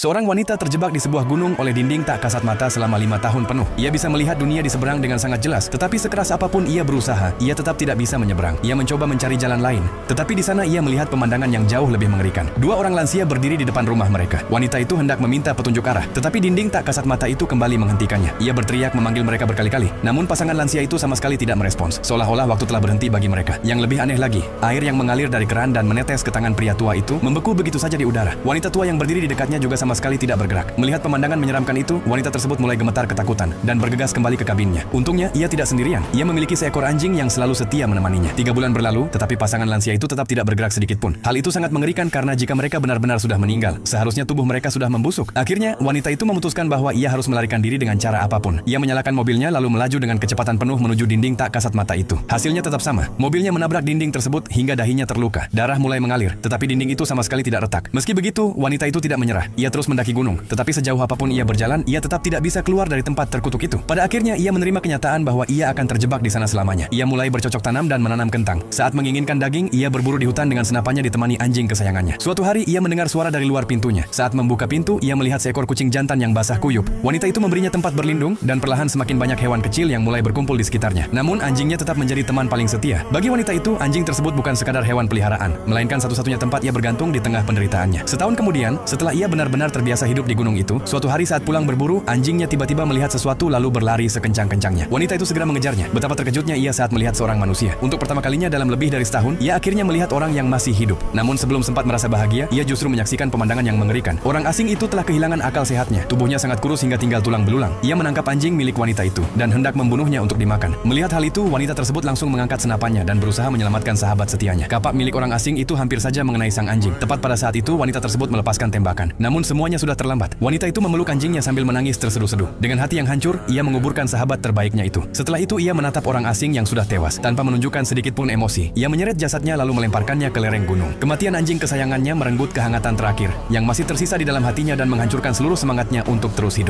Seorang wanita terjebak di sebuah gunung oleh dinding tak kasat mata selama 5 tahun penuh. Ia bisa melihat dunia di seberang dengan sangat jelas, tetapi sekeras apapun ia berusaha, ia tetap tidak bisa menyeberang. Ia mencoba mencari jalan lain, tetapi di sana ia melihat pemandangan yang jauh lebih mengerikan. Dua orang lansia berdiri di depan rumah mereka. Wanita itu hendak meminta petunjuk arah, tetapi dinding tak kasat mata itu kembali menghentikannya. Ia berteriak memanggil mereka berkali-kali, namun pasangan lansia itu sama sekali tidak merespons, seolah-olah waktu telah berhenti bagi mereka. Yang lebih aneh lagi, air yang mengalir dari keran dan menetes ke tangan pria tua itu membeku begitu saja di udara. Wanita tua yang berdiri di dekatnya juga sama sekali tidak bergerak. Melihat pemandangan menyeramkan itu, wanita tersebut mulai gemetar ketakutan dan bergegas kembali ke kabinnya. Untungnya, ia tidak sendirian. Ia memiliki seekor anjing yang selalu setia menemaninya. 3 bulan berlalu, tetapi pasangan lansia itu tetap tidak bergerak sedikit pun. Hal itu sangat mengerikan karena jika mereka benar-benar sudah meninggal, seharusnya tubuh mereka sudah membusuk. Akhirnya, wanita itu memutuskan bahwa ia harus melarikan diri dengan cara apapun. Ia menyalakan mobilnya lalu melaju dengan kecepatan penuh menuju dinding tak kasat mata itu. Hasilnya tetap sama. Mobilnya menabrak dinding tersebut hingga dahinya terluka. Darah mulai mengalir, tetapi dinding itu sama sekali tidak retak. Meski begitu, wanita itu tidak menyerah. Ia terus mendaki gunung. Tetapi sejauh apapun ia berjalan, ia tetap tidak bisa keluar dari tempat terkutuk itu. Pada akhirnya ia menerima kenyataan bahwa ia akan terjebak di sana selamanya. Ia mulai bercocok tanam dan menanam kentang. Saat menginginkan daging, ia berburu di hutan dengan senapannya ditemani anjing kesayangannya. Suatu hari ia mendengar suara dari luar pintunya. Saat membuka pintu, ia melihat seekor kucing jantan yang basah kuyup. Wanita itu memberinya tempat berlindung dan perlahan semakin banyak hewan kecil yang mulai berkumpul di sekitarnya. Namun anjingnya tetap menjadi teman paling setia. Bagi wanita itu, anjing tersebut bukan sekadar hewan peliharaan, melainkan satu-satunya tempat ia bergantung di tengah penderitaannya. Setahun kemudian, setelah ia benar-benar terbiasa hidup di gunung itu, suatu hari saat pulang berburu, anjingnya tiba-tiba melihat sesuatu lalu berlari sekencang-kencangnya. Wanita itu segera mengejarnya. Betapa terkejutnya ia saat melihat seorang manusia. Untuk pertama kalinya dalam lebih dari setahun, ia akhirnya melihat orang yang masih hidup. Namun sebelum sempat merasa bahagia, ia justru menyaksikan pemandangan yang mengerikan. Orang asing itu telah kehilangan akal sehatnya. Tubuhnya sangat kurus hingga tinggal tulang belulang. Ia menangkap anjing milik wanita itu dan hendak membunuhnya untuk dimakan. Melihat hal itu, wanita tersebut langsung mengangkat senapannya dan berusaha menyelamatkan sahabat setianya. Kapak milik orang asing itu hampir saja mengenai sang anjing. Tepat pada saat itu, wanita tersebut melepaskan tembakan. Namun semuanya sudah terlambat. Wanita itu memeluk anjingnya sambil menangis terseduh-seduh. Dengan hati yang hancur, ia menguburkan sahabat terbaiknya itu. Setelah itu, ia menatap orang asing yang sudah tewas. Tanpa menunjukkan sedikit pun emosi, ia menyeret jasadnya lalu melemparkannya ke lereng gunung. Kematian anjing kesayangannya merenggut kehangatan terakhir yang masih tersisa di dalam hatinya dan menghancurkan seluruh semangatnya untuk terus hidup.